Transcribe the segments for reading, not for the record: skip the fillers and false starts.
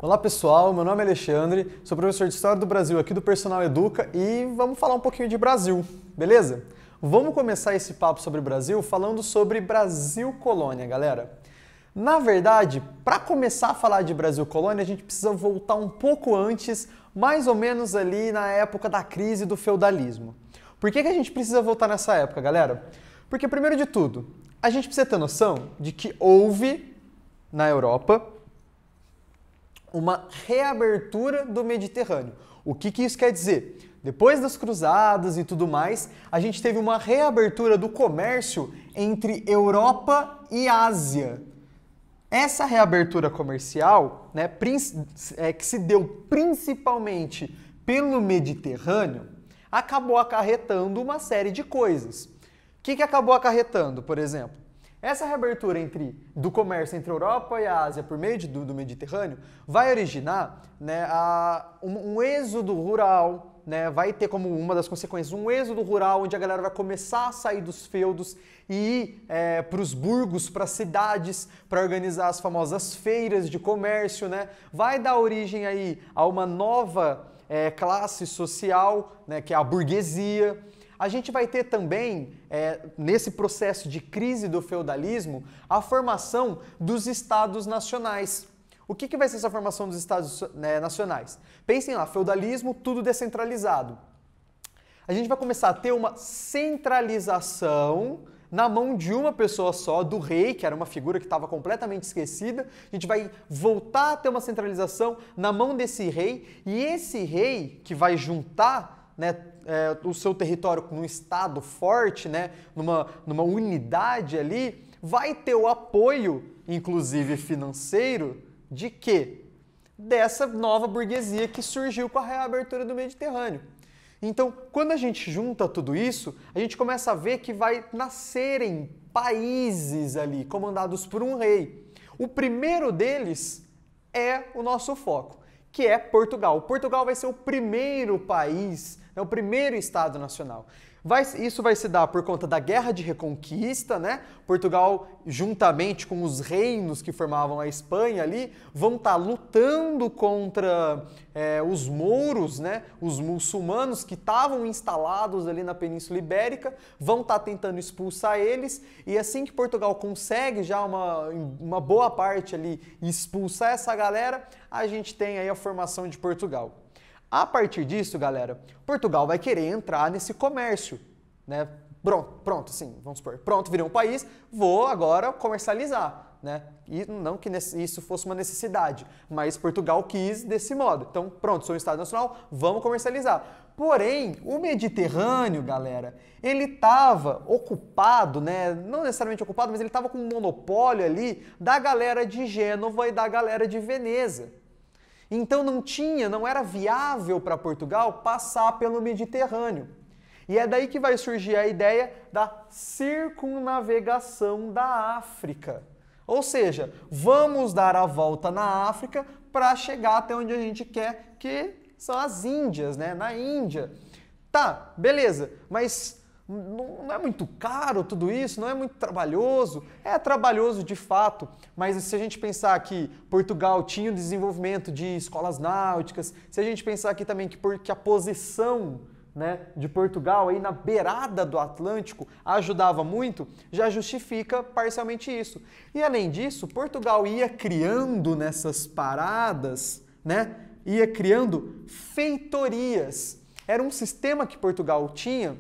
Olá pessoal, meu nome é Alexandre, sou professor de História do Brasil aqui do Personal Educa e vamos falar um pouquinho de Brasil, beleza? Vamos começar esse papo sobre Brasil falando sobre Brasil Colônia, galera. Na verdade, para começar a falar de Brasil Colônia, a gente precisa voltar um pouco antes, mais ou menos ali na época da crise do feudalismo. Por que a gente precisa voltar nessa época, galera? Porque, primeiro de tudo, a gente precisa ter noção de que houve, na Europa, uma reabertura do Mediterrâneo. O que isso quer dizer? Depois das cruzadas e tudo mais, a gente teve uma reabertura do comércio entre Europa e Ásia. Essa reabertura comercial, né, que se deu principalmente pelo Mediterrâneo, acabou acarretando uma série de coisas. O que acabou acarretando, por exemplo? Essa reabertura do comércio entre a Europa e a Ásia por meio do Mediterrâneo vai originar, né, um êxodo rural, né, vai ter como uma das consequências um êxodo rural onde a galera vai começar a sair dos feudos e ir para os burgos, para as cidades, para organizar as famosas feiras de comércio, né? Vai dar origem aí a uma nova classe social, né, que é a burguesia. A gente vai ter também, nesse processo de crise do feudalismo, a formação dos estados nacionais. O que vai ser essa formação dos estados nacionais? Pensem lá, feudalismo, tudo descentralizado. A gente vai começar a ter uma centralização na mão de uma pessoa só, do rei, que era uma figura que estava completamente esquecida. A gente vai voltar a ter uma centralização na mão desse rei, e esse rei que vai juntar, né, o seu território num estado forte, né, numa unidade ali, vai ter o apoio, inclusive financeiro, de quê? Dessa nova burguesia que surgiu com a reabertura do Mediterrâneo. Então, quando a gente junta tudo isso, a gente começa a ver que vai nascerem países ali, comandados por um rei. O primeiro deles é o nosso foco, que é Portugal. Portugal vai ser o primeiro país, o primeiro Estado nacional. Isso vai se dar por conta da Guerra de Reconquista, né? Portugal, juntamente com os reinos que formavam a Espanha ali, vão estar lutando contra os mouros, né? Os muçulmanos que estavam instalados ali na Península Ibérica, vão estar tentando expulsar eles, e assim que Portugal consegue já uma boa parte ali expulsar essa galera, a gente tem aí a formação de Portugal. A partir disso, galera, Portugal vai querer entrar nesse comércio, né? Pronto, assim, vamos supor, pronto, virei um país, vou agora comercializar, né? E não que isso fosse uma necessidade, mas Portugal quis desse modo. Então, pronto, sou um Estado nacional, vamos comercializar. Porém, o Mediterrâneo, galera, ele estava ocupado, né? Não necessariamente ocupado, mas ele estava com um monopólio ali da galera de Gênova e da galera de Veneza. Então não era viável para Portugal passar pelo Mediterrâneo. E é daí que vai surgir a ideia da circunnavegação da África. Ou seja, vamos dar a volta na África para chegar até onde a gente quer, que são as Índias, né? Na Índia. Tá, beleza, mas não é muito caro tudo isso? Não é muito trabalhoso? É trabalhoso de fato, mas se a gente pensar que Portugal tinha o desenvolvimento de escolas náuticas, se a gente pensar aqui também que a posição, né, de Portugal aí na beirada do Atlântico ajudava muito, já justifica parcialmente isso. E além disso, Portugal ia criando nessas paradas, né, ia criando feitorias. Era um sistema que Portugal tinha,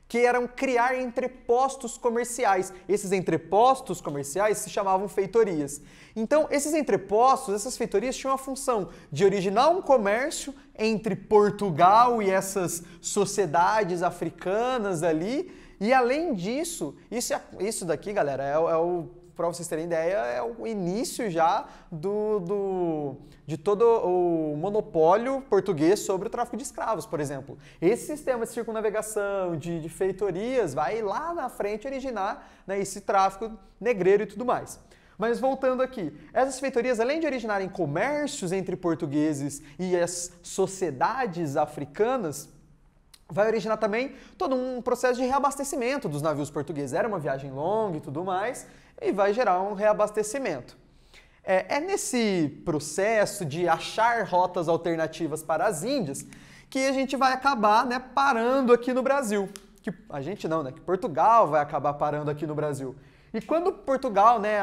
que eram criar entrepostos comerciais. Esses entrepostos comerciais se chamavam feitorias. Então, esses entrepostos, essas feitorias tinham a função de originar um comércio entre Portugal e essas sociedades africanas ali, e além disso, isso daqui, galera, para vocês terem ideia, é o início já de todo o monopólio português sobre o tráfico de escravos, por exemplo. Esse sistema de circunnavegação, de feitorias, vai lá na frente originar, né, esse tráfico negreiro e tudo mais. Mas voltando aqui, essas feitorias, além de originarem comércios entre portugueses e as sociedades africanas, vai originar também todo um processo de reabastecimento dos navios portugueses. Era uma viagem longa e tudo mais, e vai gerar um reabastecimento. É nesse processo de achar rotas alternativas para as Índias que a gente vai acabar, né, parando aqui no Brasil. Que a gente não, né? Que Portugal vai acabar parando aqui no Brasil. E quando Portugal, né,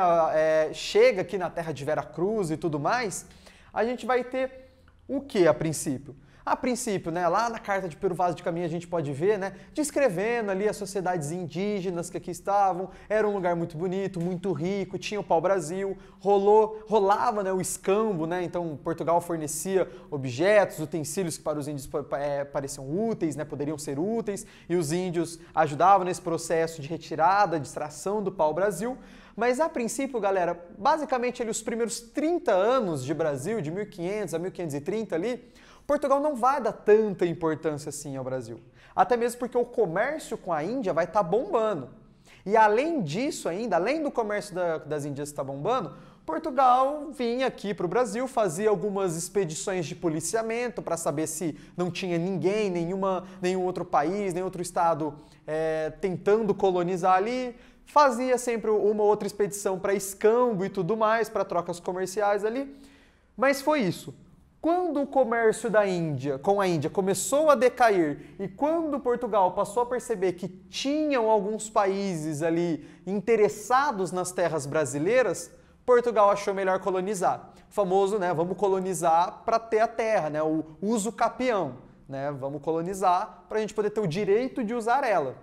chega aqui na terra de Veracruz e tudo mais, a gente vai ter o que a princípio? A princípio, né, lá na Carta de Pero Vaz de Caminha a gente pode ver, né, descrevendo ali as sociedades indígenas que aqui estavam, era um lugar muito bonito, muito rico, tinha o pau-brasil, rolava, né, o escambo, né, então Portugal fornecia objetos, utensílios que para os índios pareciam úteis, né, poderiam ser úteis, e os índios ajudavam nesse processo de retirada, de extração do pau-brasil. Mas a princípio, galera, basicamente ali, os primeiros 30 anos de Brasil, de 1500 a 1530 ali, Portugal não vai dar tanta importância assim ao Brasil. Até mesmo porque o comércio com a Índia vai estar bombando. E além disso ainda, além do comércio das Índias estar bombando, Portugal vinha aqui para o Brasil, fazia algumas expedições de policiamento para saber se não tinha ninguém, nenhum outro país, nenhum outro estado tentando colonizar ali. Fazia sempre uma outra expedição para escambo e tudo mais, para trocas comerciais ali. Mas foi isso. Quando o comércio com a Índia começou a decair e quando Portugal passou a perceber que tinham alguns países ali interessados nas terras brasileiras, Portugal achou melhor colonizar. O famoso, né, vamos colonizar para ter a terra, né, o uso capião, né, vamos colonizar para a gente poder ter o direito de usar ela.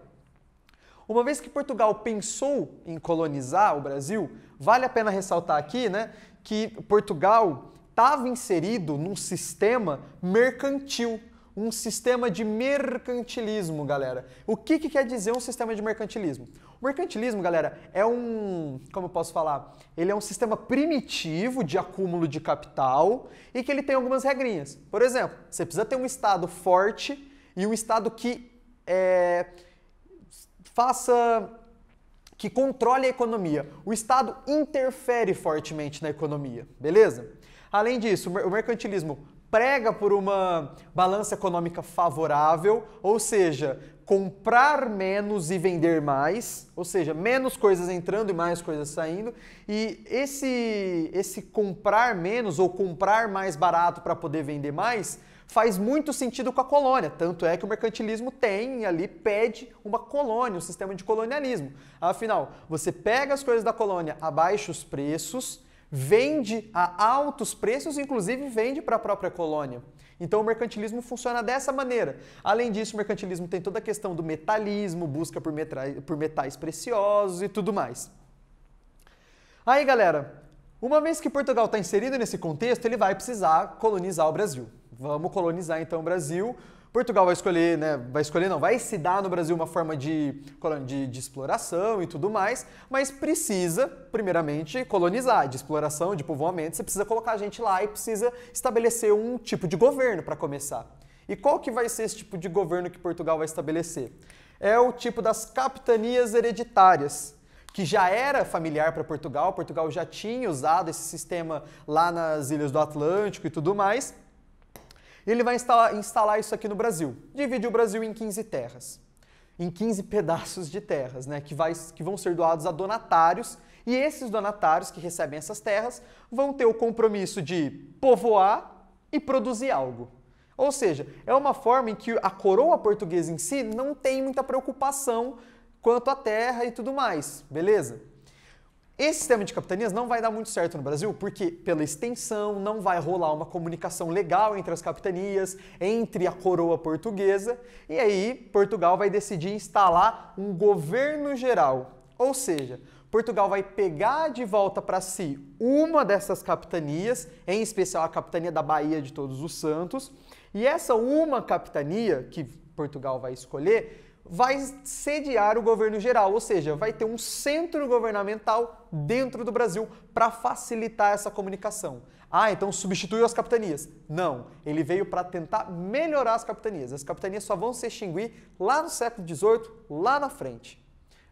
Uma vez que Portugal pensou em colonizar o Brasil, vale a pena ressaltar aqui, né, que Portugal estava inserido num sistema mercantil, um sistema de mercantilismo, galera. O que quer dizer um sistema de mercantilismo? O mercantilismo, galera, como eu posso falar? Ele é um sistema primitivo de acúmulo de capital e que ele tem algumas regrinhas. Por exemplo, você precisa ter um Estado forte e um Estado que que controle a economia. O Estado interfere fortemente na economia, beleza? Além disso, o mercantilismo prega por uma balança econômica favorável, ou seja, comprar menos e vender mais, ou seja, menos coisas entrando e mais coisas saindo. E esse comprar menos ou comprar mais barato para poder vender mais faz muito sentido com a colônia, tanto é que o mercantilismo pede uma colônia, um sistema de colonialismo. Afinal, você pega as coisas da colônia a baixos preços, vende a altos preços, inclusive vende para a própria colônia. Então o mercantilismo funciona dessa maneira. Além disso, o mercantilismo tem toda a questão do metalismo, busca por metais preciosos e tudo mais. Aí, galera, uma vez que Portugal está inserido nesse contexto, ele vai precisar colonizar o Brasil. Vamos colonizar então o Brasil. Portugal vai se dar no Brasil uma forma de exploração e tudo mais, mas precisa, primeiramente, colonizar, de exploração, de povoamento, você precisa colocar a gente lá e precisa estabelecer um tipo de governo para começar. E qual que vai ser esse tipo de governo que Portugal vai estabelecer? É o tipo das capitanias hereditárias, que já era familiar para Portugal. Portugal já tinha usado esse sistema lá nas ilhas do Atlântico e tudo mais. E ele vai instalar isso aqui no Brasil. Dividir o Brasil em 15 terras. Em 15 pedaços de terras, né? Que vão ser doados a donatários. E esses donatários que recebem essas terras vão ter o compromisso de povoar e produzir algo. Ou seja, é uma forma em que a coroa portuguesa em si não tem muita preocupação quanto à terra e tudo mais, beleza? Esse sistema de capitanias não vai dar muito certo no Brasil porque, pela extensão, não vai rolar uma comunicação legal entre as capitanias, entre a coroa portuguesa, e aí Portugal vai decidir instalar um governo geral. Ou seja, Portugal vai pegar de volta para si uma dessas capitanias, em especial a capitania da Baía de Todos os Santos, e essa uma capitania que Portugal vai escolher vai sediar o governo geral, ou seja, vai ter um centro governamental dentro do Brasil para facilitar essa comunicação. Ah, então substituiu as capitanias. Não, ele veio para tentar melhorar as capitanias. As capitanias só vão se extinguir lá no século XVIII, lá na frente.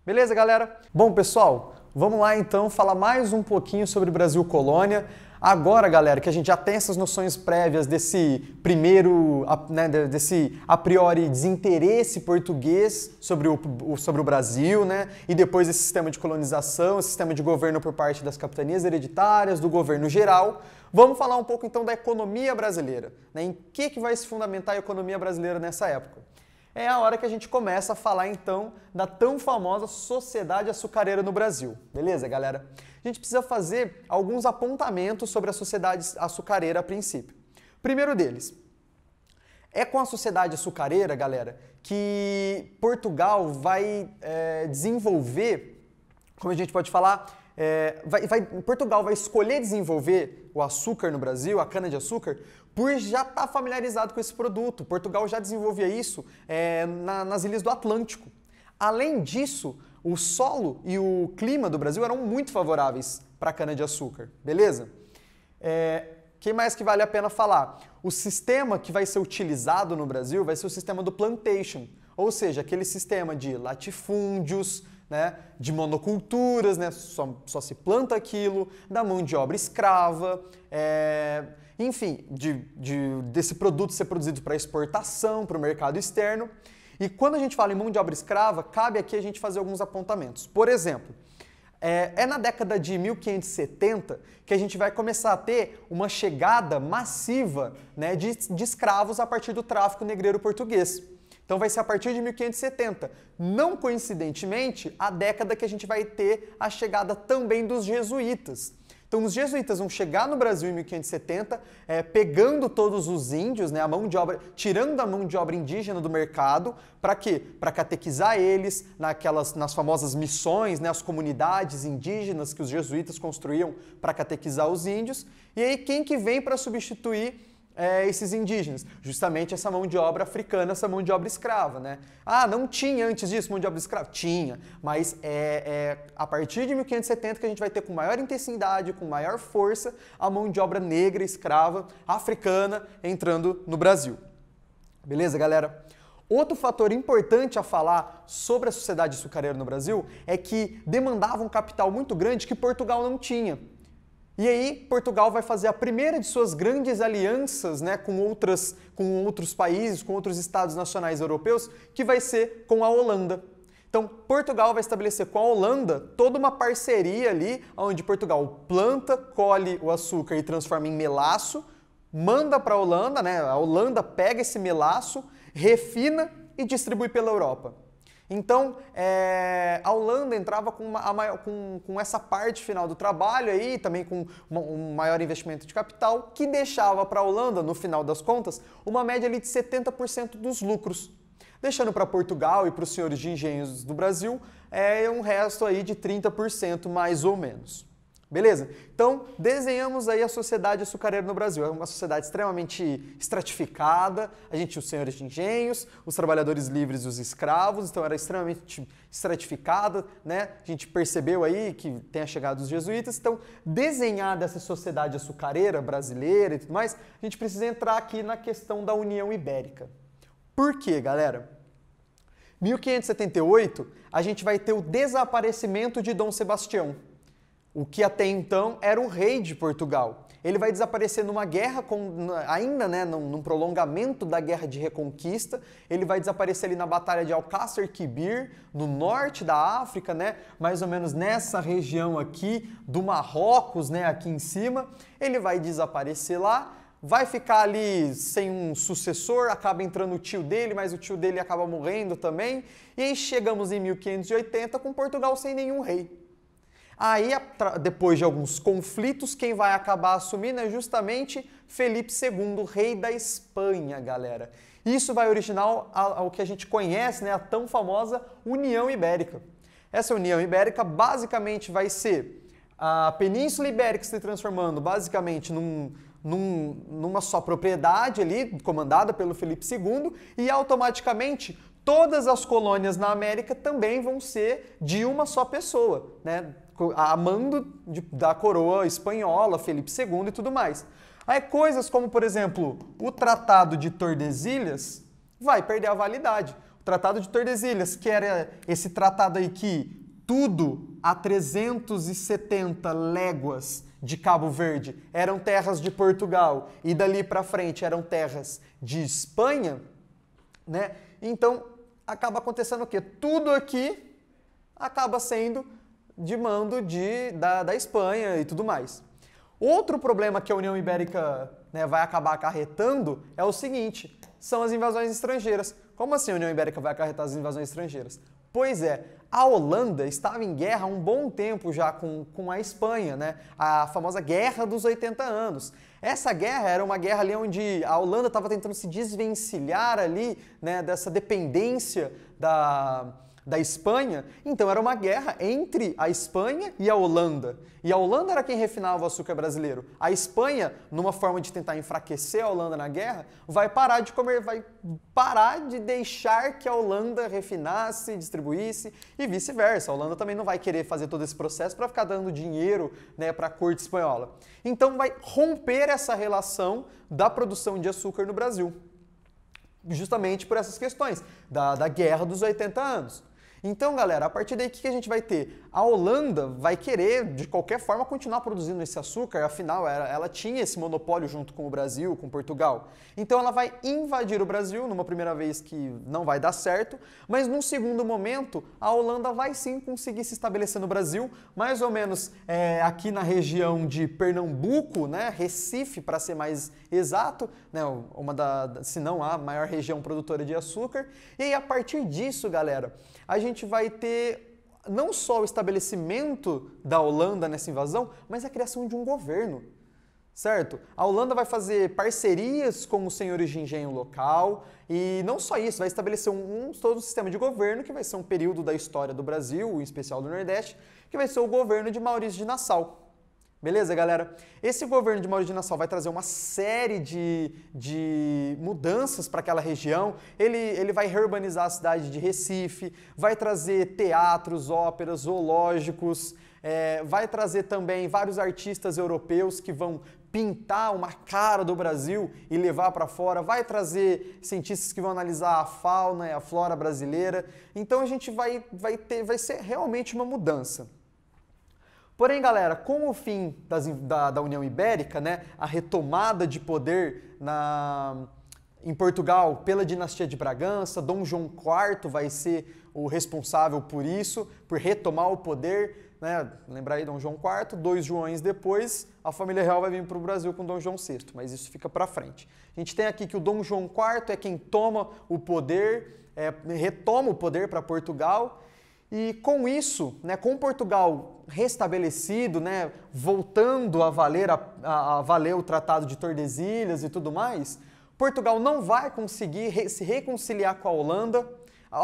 Beleza, galera? Bom, pessoal, vamos lá então falar mais um pouquinho sobre Brasil Colônia. Agora, galera, que a gente já tem essas noções prévias desse primeiro, né, desse a priori desinteresse português sobre o Brasil, né, e depois esse sistema de colonização, esse sistema de governo por parte das capitanias hereditárias, do governo geral, vamos falar um pouco então da economia brasileira, né, em que vai se fundamentar a economia brasileira nessa época. É a hora que a gente começa a falar então da tão famosa sociedade açucareira no Brasil, beleza, galera? A gente precisa fazer alguns apontamentos sobre a sociedade açucareira a princípio. Primeiro deles, é com a sociedade açucareira, galera, que Portugal vai desenvolver, como a gente pode falar, Portugal vai escolher desenvolver o açúcar no Brasil, a cana-de-açúcar, por já estar familiarizado com esse produto. Portugal já desenvolvia isso nas ilhas do Atlântico. Além disso, o solo e o clima do Brasil eram muito favoráveis para a cana-de-açúcar, beleza? Que mais que vale a pena falar? O sistema que vai ser utilizado no Brasil vai ser o sistema do plantation, ou seja, aquele sistema de latifúndios, né, de monoculturas, né, só se planta aquilo, da mão de obra escrava, enfim, desse produto ser produzido para exportação, para o mercado externo. E quando a gente fala em mão de obra escrava, cabe aqui a gente fazer alguns apontamentos. Por exemplo, na década de 1570 que a gente vai começar a ter uma chegada massiva, né, de escravos a partir do tráfico negreiro português. Então vai ser a partir de 1570. Não coincidentemente, a década que a gente vai ter a chegada também dos jesuítas. Então os jesuítas vão chegar no Brasil em 1570, pegando todos os índios, né, a mão de obra, tirando a mão de obra indígena do mercado, para quê? Para catequizar eles nas famosas missões, né, as comunidades indígenas que os jesuítas construíam para catequizar os índios. E aí quem que vem para substituir esses indígenas? Justamente essa mão de obra africana, essa mão de obra escrava, né? Ah, não tinha antes disso mão de obra escrava? Tinha, mas a partir de 1570 que a gente vai ter com maior intensidade, com maior força, a mão de obra negra, escrava, africana entrando no Brasil. Beleza, galera? Outro fator importante a falar sobre a sociedade açucareira no Brasil é que demandava um capital muito grande que Portugal não tinha. E aí, Portugal vai fazer a primeira de suas grandes alianças, né, com outros países, com outros estados nacionais europeus, que vai ser com a Holanda. Então, Portugal vai estabelecer com a Holanda toda uma parceria ali, onde Portugal planta, colhe o açúcar e transforma em melaço, manda para a Holanda, né, a Holanda pega esse melaço, refina e distribui pela Europa. Então, a Holanda entrava com essa parte final do trabalho aí, também com um maior investimento de capital, que deixava para a Holanda, no final das contas, uma média ali de 70% dos lucros. Deixando para Portugal e para os senhores de engenhos do Brasil, um resto aí de 30% mais ou menos. Beleza? Então, desenhamos aí a sociedade açucareira no Brasil. É uma sociedade extremamente estratificada, os senhores de engenhos, os trabalhadores livres e os escravos, então era extremamente estratificada, né? A gente percebeu aí que tem a chegada dos jesuítas, então desenhada essa sociedade açucareira brasileira e tudo mais, a gente precisa entrar aqui na questão da União Ibérica. Por quê, galera? 1578, a gente vai ter o desaparecimento de Dom Sebastião, o que até então era o rei de Portugal. Ele vai desaparecer numa guerra, ainda né, num prolongamento da Guerra de Reconquista, ele vai desaparecer ali na Batalha de Alcácer Quibir, no norte da África, né, mais ou menos nessa região aqui do Marrocos, né, aqui em cima. Ele vai desaparecer lá, vai ficar ali sem um sucessor, acaba entrando o tio dele, mas o tio dele acaba morrendo também. E aí chegamos em 1580 com Portugal sem nenhum rei. Aí, depois de alguns conflitos, quem vai acabar assumindo é justamente Felipe II, rei da Espanha, galera. Isso vai originar o que a gente conhece, né, a tão famosa União Ibérica. Essa União Ibérica basicamente vai ser a Península Ibérica se transformando basicamente numa só propriedade ali, comandada pelo Felipe II, e automaticamente todas as colônias na América também vão ser de uma só pessoa, né? A mando da coroa espanhola, Felipe II e tudo mais. Aí coisas como, por exemplo, o Tratado de Tordesilhas vai perder a validade. O Tratado de Tordesilhas, que era esse tratado aí que tudo a 370 léguas de Cabo Verde eram terras de Portugal e dali para frente eram terras de Espanha, né? Então acaba acontecendo o quê? Tudo aqui acaba sendo de mando da Espanha e tudo mais. Outro problema que a União Ibérica, né, vai acabar acarretando é o seguinte, são as invasões estrangeiras. Como assim a União Ibérica vai acarretar as invasões estrangeiras? Pois é, a Holanda estava em guerra há um bom tempo já com a Espanha, né? A famosa Guerra dos 80 anos. Essa guerra era uma guerra ali onde a Holanda estava tentando se desvencilhar ali, né, dessa dependência da Espanha, então era uma guerra entre a Espanha e a Holanda. E a Holanda era quem refinava o açúcar brasileiro. A Espanha, numa forma de tentar enfraquecer a Holanda na guerra, vai parar de deixar que a Holanda refinasse, distribuísse e vice-versa. A Holanda também não vai querer fazer todo esse processo para ficar dando dinheiro, né, para a corte espanhola. Então vai romper essa relação da produção de açúcar no Brasil. Justamente por essas questões da Guerra dos 80 anos. Então, galera, a partir daí o que a gente vai ter? A Holanda vai querer, de qualquer forma, continuar produzindo esse açúcar, afinal, ela tinha esse monopólio junto com o Brasil, com Portugal. Então ela vai invadir o Brasil, numa primeira vez que não vai dar certo, mas num segundo momento, a Holanda vai sim conseguir se estabelecer no Brasil, mais ou menos aqui na região de Pernambuco, né, Recife, para ser mais exato, né, se não a maior região produtora de açúcar. E aí, a partir disso, galera, a gente vai ter não só o estabelecimento da Holanda nessa invasão, mas a criação de um governo, certo? A Holanda vai fazer parcerias com os senhores de engenho local e não só isso, vai estabelecer todo um sistema de governo que vai ser um período da história do Brasil, em especial do Nordeste, que vai ser o governo de Maurício de Nassau. Beleza, galera? Esse governo de Maurício de Nassau vai trazer uma série de mudanças para aquela região. Ele vai reurbanizar a cidade de Recife, vai trazer teatros, óperas, zoológicos, vai trazer também vários artistas europeus que vão pintar uma cara do Brasil e levar para fora, vai trazer cientistas que vão analisar a fauna e a flora brasileira. Então a gente vai ser realmente uma mudança. Porém, galera, com o fim da União Ibérica, né, a retomada de poder em Portugal pela dinastia de Bragança, Dom João IV vai ser o responsável por isso, por retomar o poder, né? Lembra aí, Dom João IV, 2 Joões depois, a família real vai vir para o Brasil com Dom João VI, mas isso fica para frente. A gente tem aqui que o Dom João IV é quem toma o poder, retoma o poder para Portugal. E com isso, né, com Portugal restabelecido, né, voltando a valer o Tratado de Tordesilhas e tudo mais, Portugal não vai conseguir se reconciliar com a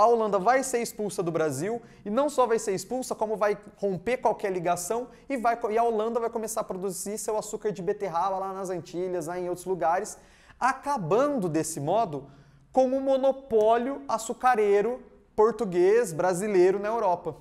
Holanda vai ser expulsa do Brasil, e não só vai ser expulsa, como vai romper qualquer ligação, e a Holanda vai começar a produzir seu açúcar de beterraba lá nas Antilhas, lá em outros lugares, acabando desse modo com o monopólio açucareiro português, brasileiro na Europa.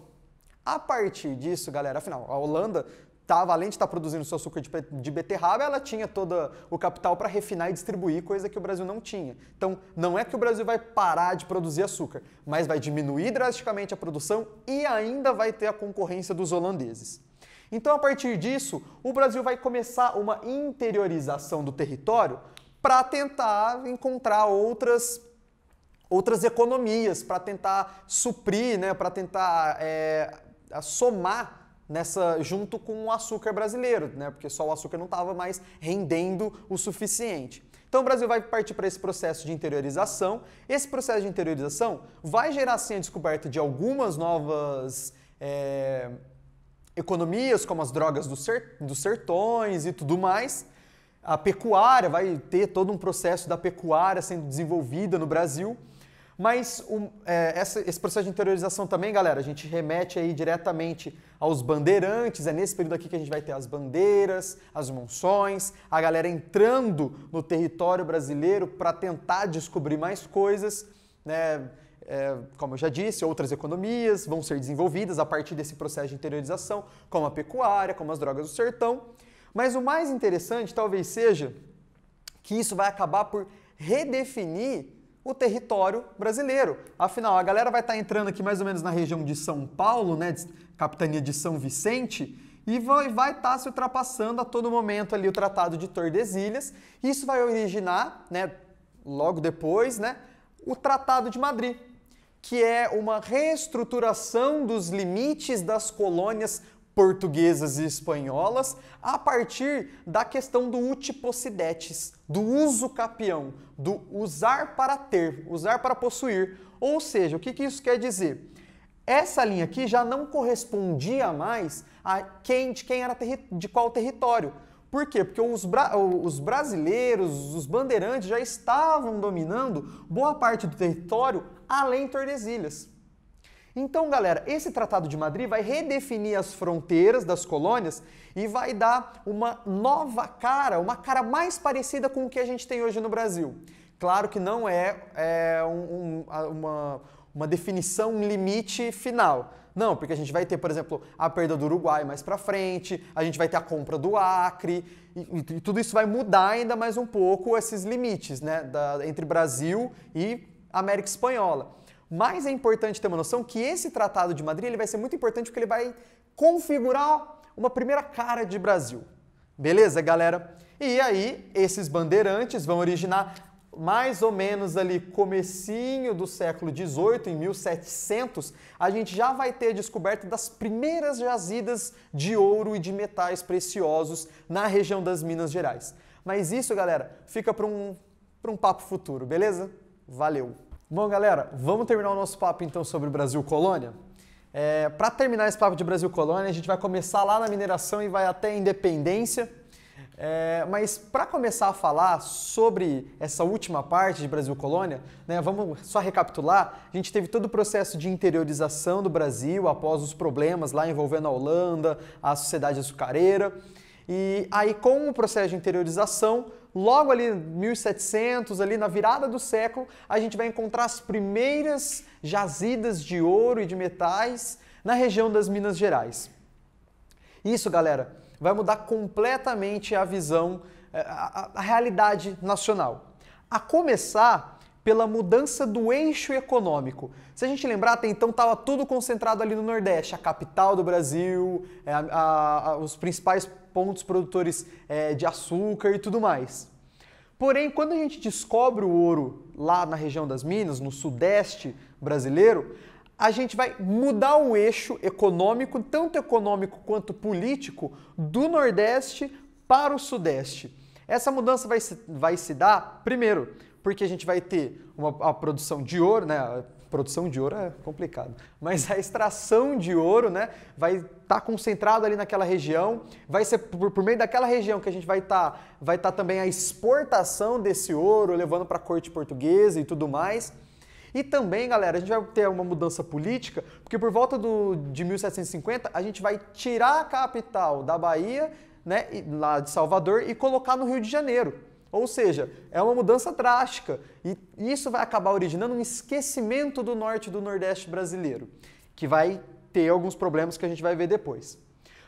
A partir disso, galera, afinal, a Holanda, além de estar produzindo seu açúcar de beterraba, ela tinha todo o capital para refinar e distribuir, coisa que o Brasil não tinha. Então, não é que o Brasil vai parar de produzir açúcar, mas vai diminuir drasticamente a produção e ainda vai ter a concorrência dos holandeses. Então, a partir disso, o Brasil vai começar uma interiorização do território para tentar encontrar outras economias, para tentar suprir, né, para tentar somar junto com o açúcar brasileiro, né, porque só o açúcar não estava mais rendendo o suficiente. Então o Brasil vai partir para esse processo de interiorização. Esse processo de interiorização vai gerar sim a descoberta de algumas novas economias, como as drogas dos sertões e tudo mais. A pecuária, vai ter todo um processo da pecuária sendo desenvolvida no Brasil. Mas esse processo de interiorização também, galera, a gente remete aí diretamente aos bandeirantes, é nesse período aqui que a gente vai ter as bandeiras, as monções, a galera entrando no território brasileiro para tentar descobrir mais coisas, né? Como eu já disse, outras economias vão ser desenvolvidas a partir desse processo de interiorização, como a pecuária, como as drogas do sertão. Mas o mais interessante talvez seja que isso vai acabar por redefinir o território brasileiro. Afinal, a galera vai estar entrando aqui mais ou menos na região de São Paulo, né, capitania de São Vicente, e vai estar se ultrapassando a todo momento ali o Tratado de Tordesilhas. Isso vai originar, né, logo depois, né, o Tratado de Madrid, que é uma reestruturação dos limites das colônias portuguesas e espanholas a partir da questão do uti possidetis, do uso capião, do usar para ter, usar para possuir. Ou seja, o que isso quer dizer? Essa linha aqui já não correspondia mais a de quem era de qual território. Por quê? Porque os brasileiros, os bandeirantes já estavam dominando boa parte do território além Tordesilhas. Então, galera, esse Tratado de Madrid vai redefinir as fronteiras das colônias e vai dar uma nova cara, uma cara mais parecida com o que a gente tem hoje no Brasil. Claro que não é uma definição, um limite final. Não, porque a gente vai ter, por exemplo, a perda do Uruguai mais pra frente, a gente vai ter a compra do Acre, e tudo isso vai mudar ainda mais um pouco esses limites, né, entre Brasil e América Espanhola. Mas é importante ter uma noção que esse Tratado de Madrid ele vai ser muito importante porque ele vai configurar uma primeira cara de Brasil. Beleza, galera? E aí, esses bandeirantes vão originar mais ou menos ali comecinho do século XVIII, em 1700, a gente já vai ter a descoberta das primeiras jazidas de ouro e de metais preciosos na região das Minas Gerais. Mas isso, galera, fica para um papo futuro, beleza? Valeu! Bom, galera, vamos terminar o nosso papo então sobre Brasil Colônia? Para terminar esse papo de Brasil Colônia, a gente vai começar lá na mineração e vai até a independência. Mas para começar a falar sobre essa última parte de Brasil Colônia, né, vamos só recapitular, a gente teve todo o processo de interiorização do Brasil após os problemas lá envolvendo a Holanda, a sociedade açucareira, e aí com o processo de interiorização, logo ali em 1700, ali na virada do século, a gente vai encontrar as primeiras jazidas de ouro e de metais na região das Minas Gerais. Isso, galera, vai mudar completamente a visão, a realidade nacional. A começar pela mudança do eixo econômico. Se a gente lembrar, até então estava tudo concentrado ali no Nordeste, a capital do Brasil, os principais pontos produtores de açúcar e tudo mais. Porém, quando a gente descobre o ouro lá na região das Minas, no Sudeste brasileiro, a gente vai mudar o eixo econômico, tanto econômico quanto político, do Nordeste para o Sudeste. Essa mudança vai se dar, primeiro, porque a gente vai ter a produção de ouro, né? A produção de ouro é complicado, mas a extração de ouro, né, vai estar concentrado ali naquela região, vai ser por meio daquela região que a gente vai estar também a exportação desse ouro, levando para a corte portuguesa e tudo mais. E também, galera, a gente vai ter uma mudança política, porque por volta de 1750 a gente vai tirar a capital da Bahia, né, lá de Salvador, e colocar no Rio de Janeiro. Ou seja, é uma mudança drástica e isso vai acabar originando um esquecimento do norte e do nordeste brasileiro, que vai ter alguns problemas que a gente vai ver depois.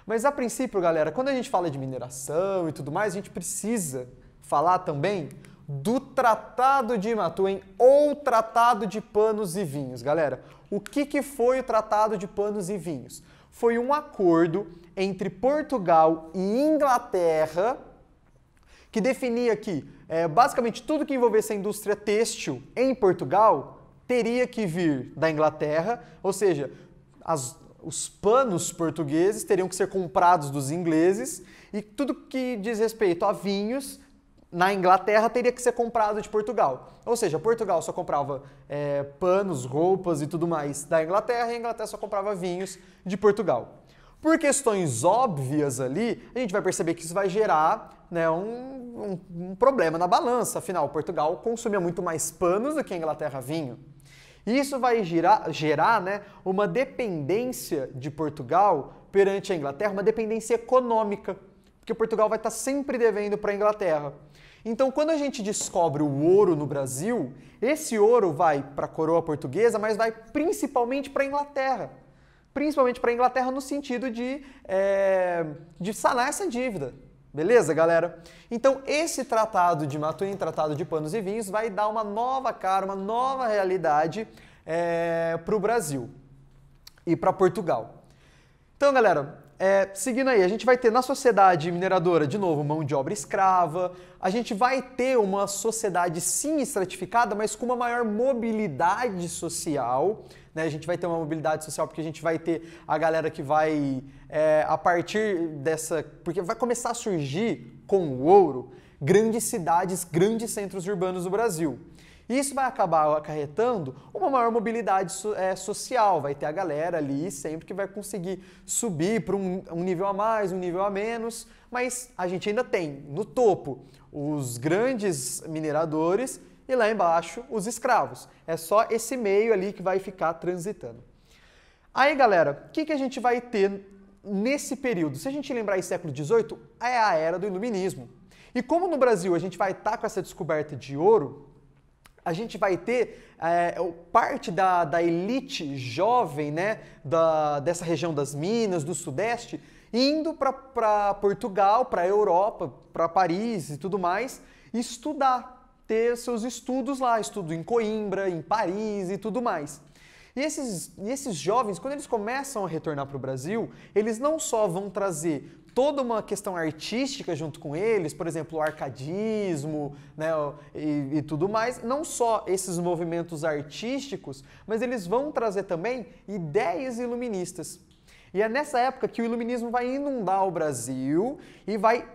Mas a princípio, galera, quando a gente fala de mineração e tudo mais, a gente precisa falar também do Tratado de Matuem ou Tratado de Panos e Vinhos. Galera, o que foi o Tratado de Panos e Vinhos? Foi um acordo entre Portugal e Inglaterra que definia que basicamente tudo que envolvesse a indústria têxtil em Portugal teria que vir da Inglaterra, ou seja, os panos portugueses teriam que ser comprados dos ingleses e tudo que diz respeito a vinhos na Inglaterra teria que ser comprado de Portugal. Ou seja, Portugal só comprava panos, roupas e tudo mais da Inglaterra e a Inglaterra só comprava vinhos de Portugal. Por questões óbvias ali, a gente vai perceber que isso vai gerar, né, um problema na balança. Afinal, Portugal consumia muito mais panos do que a Inglaterra vinho. E isso vai gerar, né, uma dependência de Portugal perante a Inglaterra, uma dependência econômica, porque Portugal vai estar sempre devendo para a Inglaterra. Então, quando a gente descobre o ouro no Brasil, esse ouro vai para a coroa portuguesa, mas vai principalmente para a Inglaterra. Principalmente para a Inglaterra no sentido de sanar essa dívida, Beleza, galera? Então, esse tratado de Maturin, Tratado de Panos e Vinhos, vai dar uma nova cara, uma nova realidade para o Brasil e para Portugal. Então, galera, seguindo aí, a gente vai ter na sociedade mineradora, de novo, mão de obra escrava, a gente vai ter uma sociedade sim estratificada, mas com uma maior mobilidade social, né? A gente vai ter uma mobilidade social porque a gente vai ter a galera que vai, a partir dessa... Porque vai começar a surgir, com o ouro, grandes cidades, grandes centros urbanos do Brasil. E isso vai acabar acarretando uma maior mobilidade social, vai ter a galera ali sempre que vai conseguir subir para um nível a mais, um nível a menos, mas a gente ainda tem no topo os grandes mineradores e lá embaixo os escravos. É só esse meio ali que vai ficar transitando. Aí, galera, o que a gente vai ter nesse período? Se a gente lembrar em século XVIII, é a era do Iluminismo. E como no Brasil a gente vai estar com essa descoberta de ouro, a gente vai ter parte da elite jovem, né, dessa região das Minas, do Sudeste, indo para Portugal, para a Europa, para Paris e tudo mais, estudar, ter seus estudos lá, estudo em Coimbra, em Paris e tudo mais. E esses jovens, quando eles começam a retornar para o Brasil, eles não só vão trazer toda uma questão artística junto com eles, por exemplo, o arcadismo, né, e tudo mais, não só esses movimentos artísticos, mas eles vão trazer também ideias iluministas. E é nessa época que o iluminismo vai inundar o Brasil e vai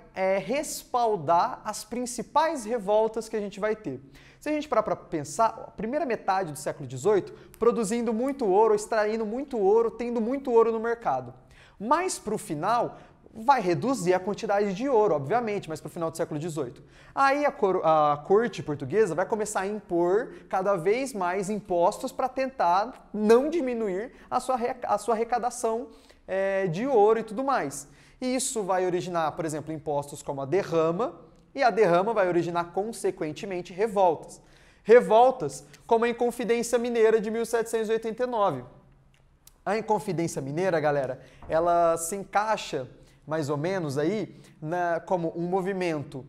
respaldar as principais revoltas que a gente vai ter. Se a gente parar para pensar, a primeira metade do século XVIII, produzindo muito ouro, extraindo muito ouro, tendo muito ouro no mercado. Mas para o final, vai reduzir a quantidade de ouro, obviamente, mas para o final do século XVIII. Aí a corte portuguesa vai começar a impor cada vez mais impostos para tentar não diminuir a sua arrecadação de ouro e tudo mais. E isso vai originar, por exemplo, impostos como a derrama, e a derrama vai originar, consequentemente, revoltas. Revoltas como a Inconfidência Mineira de 1789. A Inconfidência Mineira, galera, ela se encaixa mais ou menos aí como um movimento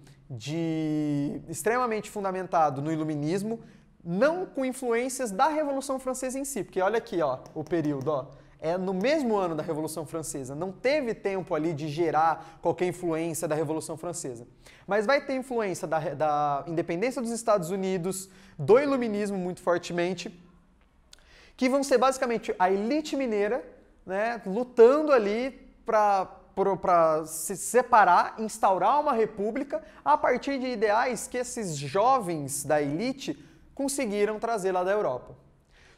extremamente fundamentado no iluminismo, não com influências da Revolução Francesa em si, porque olha aqui, ó, o período, ó, é no mesmo ano da Revolução Francesa, não teve tempo ali de gerar qualquer influência da Revolução Francesa, mas vai ter influência da independência dos Estados Unidos, do iluminismo muito fortemente, que vão ser basicamente a elite mineira, né, lutando ali para se separar, instaurar uma república a partir de ideais que esses jovens da elite conseguiram trazer lá da Europa.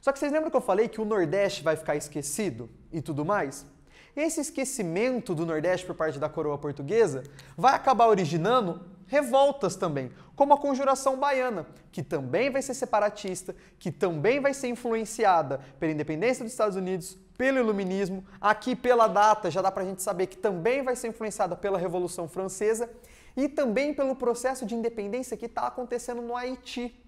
Só que vocês lembram que eu falei que o Nordeste vai ficar esquecido e tudo mais? Esse esquecimento do Nordeste por parte da coroa portuguesa vai acabar originando revoltas também, como a Conjuração Baiana, que também vai ser separatista, que também vai ser influenciada pela independência dos Estados Unidos, pelo iluminismo, aqui pela data já dá pra gente saber que também vai ser influenciada pela Revolução Francesa e também pelo processo de independência que está acontecendo no Haiti,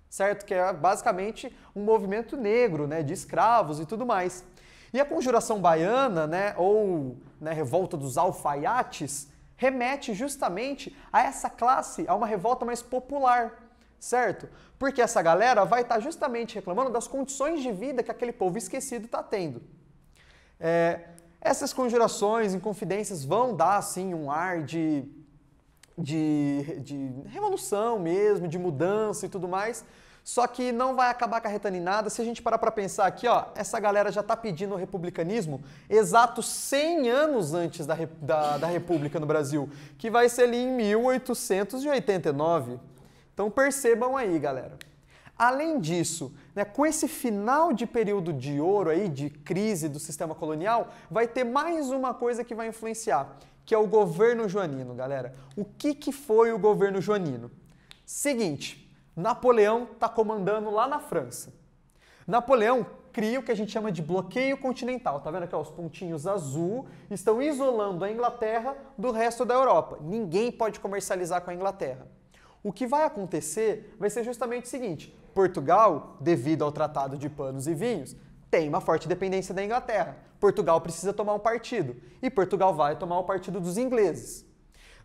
certo? Que é basicamente um movimento negro, né, de escravos e tudo mais. E a Conjuração Baiana, né, ou Revolta dos Alfaiates, remete justamente a essa classe, a uma revolta mais popular, certo? Porque essa galera vai estar justamente reclamando das condições de vida que aquele povo esquecido está tendo. Essas conjurações, inconfidências vão dar, assim, um ar de revolução mesmo, de mudança e tudo mais, só que não vai acabar acarretando em nada. Se a gente parar para pensar aqui, ó, essa galera já está pedindo o republicanismo exatos 100 anos antes da República no Brasil, que vai ser ali em 1889. Então percebam aí, galera. Além disso, né, com esse final de período de ouro aí, de crise do sistema colonial, vai ter mais uma coisa que vai influenciar, que é o governo joanino, galera. O que foi o governo joanino? Seguinte, Napoleão está comandando lá na França. Napoleão cria o que a gente chama de bloqueio continental. Tá vendo aqui, ó, os pontinhos azul estão isolando a Inglaterra do resto da Europa. Ninguém pode comercializar com a Inglaterra. O que vai acontecer vai ser justamente o seguinte: Portugal, devido ao Tratado de Panos e Vinhos, tem uma forte dependência da Inglaterra. Portugal precisa tomar um partido e Portugal vai tomar o partido dos ingleses.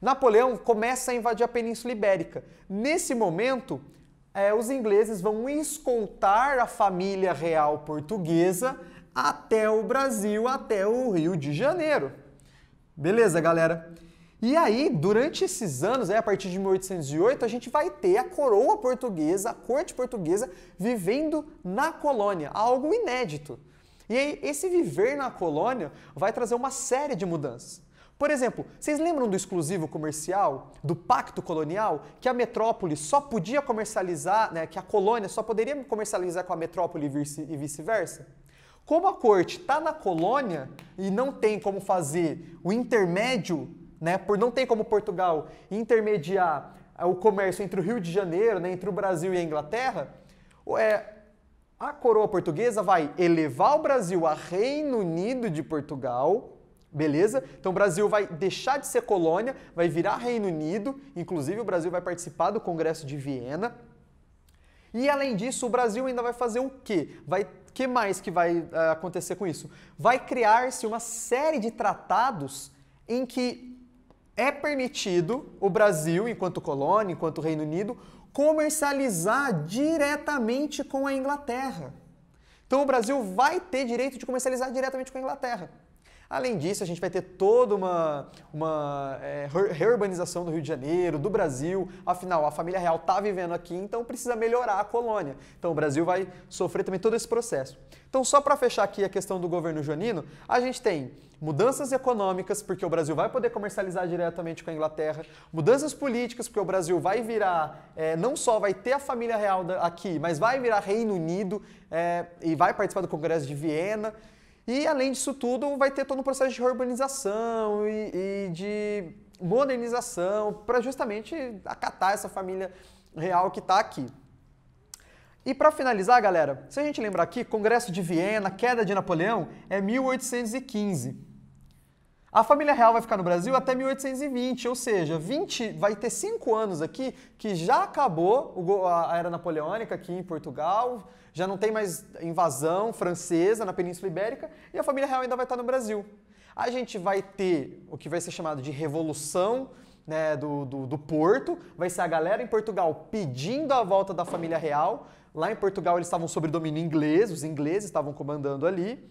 Napoleão começa a invadir a Península Ibérica. Nesse momento, os ingleses vão escoltar a família real portuguesa até o Brasil, até o Rio de Janeiro. Beleza, galera? E aí, durante esses anos, a partir de 1808, a gente vai ter a coroa portuguesa, a corte portuguesa, vivendo na colônia, algo inédito. E aí, esse viver na colônia vai trazer uma série de mudanças. Por exemplo, vocês lembram do exclusivo comercial, do pacto colonial, que a metrópole só podia comercializar, né, que a colônia só poderia comercializar com a metrópole e vice-versa? Como a corte está na colônia e não tem como fazer o intermédio, né, não tem como Portugal intermediar o comércio entre o Rio de Janeiro, né, entre o Brasil e a Inglaterra, a coroa portuguesa vai elevar o Brasil a Reino Unido de Portugal, beleza? Então o Brasil vai deixar de ser colônia, vai virar Reino Unido, inclusive o Brasil vai participar do Congresso de Viena. E além disso, o Brasil ainda vai fazer o quê? Que mais que vai acontecer com isso? Vai criar-se uma série de tratados em que é permitido o Brasil, enquanto colônia, enquanto Reino Unido, comercializar diretamente com a Inglaterra. Então o Brasil vai ter direito de comercializar diretamente com a Inglaterra. Além disso, a gente vai ter toda uma reurbanização do Rio de Janeiro, do Brasil. Afinal, a família real está vivendo aqui, então precisa melhorar a colônia. Então o Brasil vai sofrer também todo esse processo. Então, só para fechar aqui a questão do governo joanino, a gente tem mudanças econômicas, porque o Brasil vai poder comercializar diretamente com a Inglaterra, mudanças políticas, porque o Brasil vai virar, não só vai ter a família real aqui, mas vai virar Reino Unido e vai participar do Congresso de Viena. E, além disso tudo, vai ter todo um processo de urbanização e de modernização para justamente acatar essa família real que está aqui. E para finalizar, galera, se a gente lembrar aqui, Congresso de Viena, queda de Napoleão, é 1815. A família real vai ficar no Brasil até 1820, ou seja, vai ter 5 anos aqui que já acabou a era napoleônica aqui em Portugal, já não tem mais invasão francesa na Península Ibérica e a família real ainda vai estar no Brasil. A gente vai ter o que vai ser chamado de Revolução, né, do Porto, vai ser a galera em Portugal pedindo a volta da família real. Lá em Portugal eles estavam sob domínio inglês, os ingleses estavam comandando ali.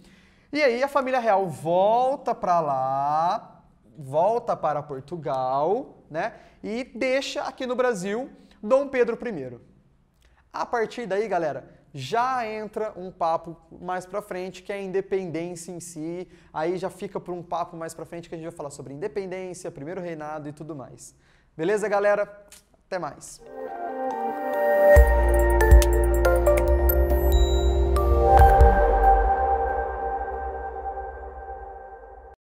E aí a família real volta para lá, volta para Portugal, né, e deixa aqui no Brasil Dom Pedro I. A partir daí, galera, já entra um papo mais pra frente, que é a independência em si. Aí já fica por um papo mais pra frente que a gente vai falar sobre independência, primeiro reinado e tudo mais. Beleza, galera? Até mais!